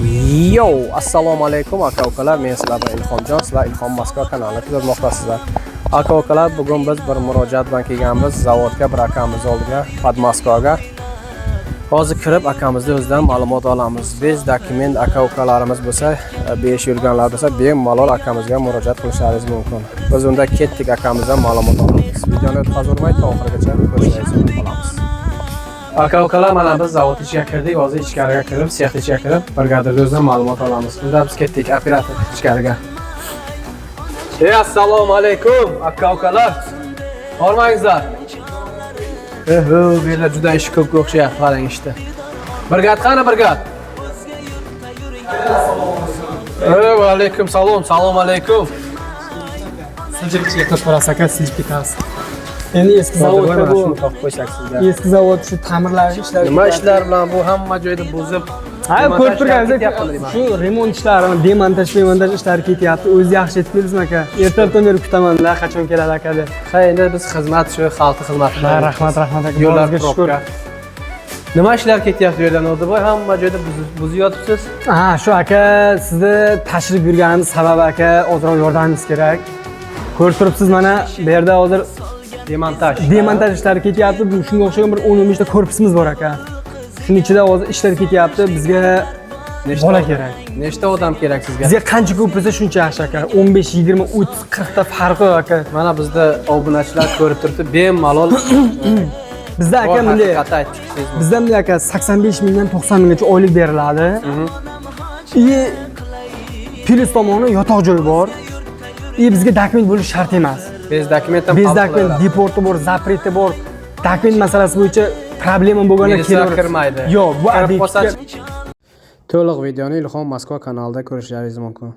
Yo, assalomu alaykum aka-ukalar. Men sizlar bilan Ilhomjon, sizlar Ilhom Moskva kanalini ko'rmoqdasizlar. Aka-ukalar, bugun biz bir murojaat bilan kelganmiz zavodga, bir akamiz oldiga, Podmoskvaga. Hozir kirib akamizni o'zidan ma'lumot olamiz. Biz dokument aka-ukalarimiz bo'lsa, besh yurganlar bo'lsa, bemalol akamizga murojaat qilishlaringiz mumkin. Biz unda ketdik akamizdan ma'lumot olamiz. Videoni o'tkazmay oxirigacha ko'rishlaringizni qolamiz. Aka-ukalar, mana biz zavod ichiga kirdik. Hozir ichkariga kirib, sex ichiga kirib, brigadir o'zidan ma'lumot olamiz. Unda biz ketdik operator ichkariga. Assalomu alaykum aka-ukalar. Hormangizlar. Bu yerlar juda ish ko'p o'xshayapti, qarang ishda. Brigad qani brigad? Va alaykum salom, assalomu alaykum. Sinchirchiga to'parasiz aka, sinchib ketasiz. Endi eski zavodda bu topib qo'ysak sizlar. eski zavod shu ta'mirlash ishlari. Nima ishlar bilan bu hamma joyda buzib. Ha, ko'rib turganingizdek, shu remont ishlarini, demontaj ishlari ketyapti. O'zi yaxshi aytib berdingiz aka. Ertalabdan beri kutaman-da, qachon keladi aka deb. Ha, endi biz xizmat shu xalq xizmati. Rahmat aka. Yo'llarga shukr. Nima ishlar ketyapti yo'ldan O'rdaboy? Hamma joyda buzib yotibsiz. Ha, shu aka, sizni tashrif yurganimiz sababi aka, ozroq yordamingiz kerak. Ko'rib turibsiz, mana bu yerda hozir demontaj ishlari ketyapti. Bu shunga o'xshagan bir 10-15 ta korpusimiz bor aka. Shuning ichida hozir ishlar ketyapti. Bizga bola kerak. Nechta odam kerak sizga? Bizga qancha ko'p bo'lsa shuncha yaxshi aka. 15, 20, 30, 40 ta farqi yo'q aka. Mana bizda obunachilar ko'rib turibdi, bemalol. Bizda aka bunday bizda bunday aka 85 mingdan 90 minggacha oylik beriladi. Plus tomoni yotoq joyi bor. Bizga dokument bo'lishi shart emas. Bez dokument ham dokument deporti bor, zapreti bor. Dokument masalasi bo'yicha problema bo'lganda kirmaydi. Yo'q, bu to'liq videoni Ilhom Moskva kanalida ko'rishlaringiz mumkin.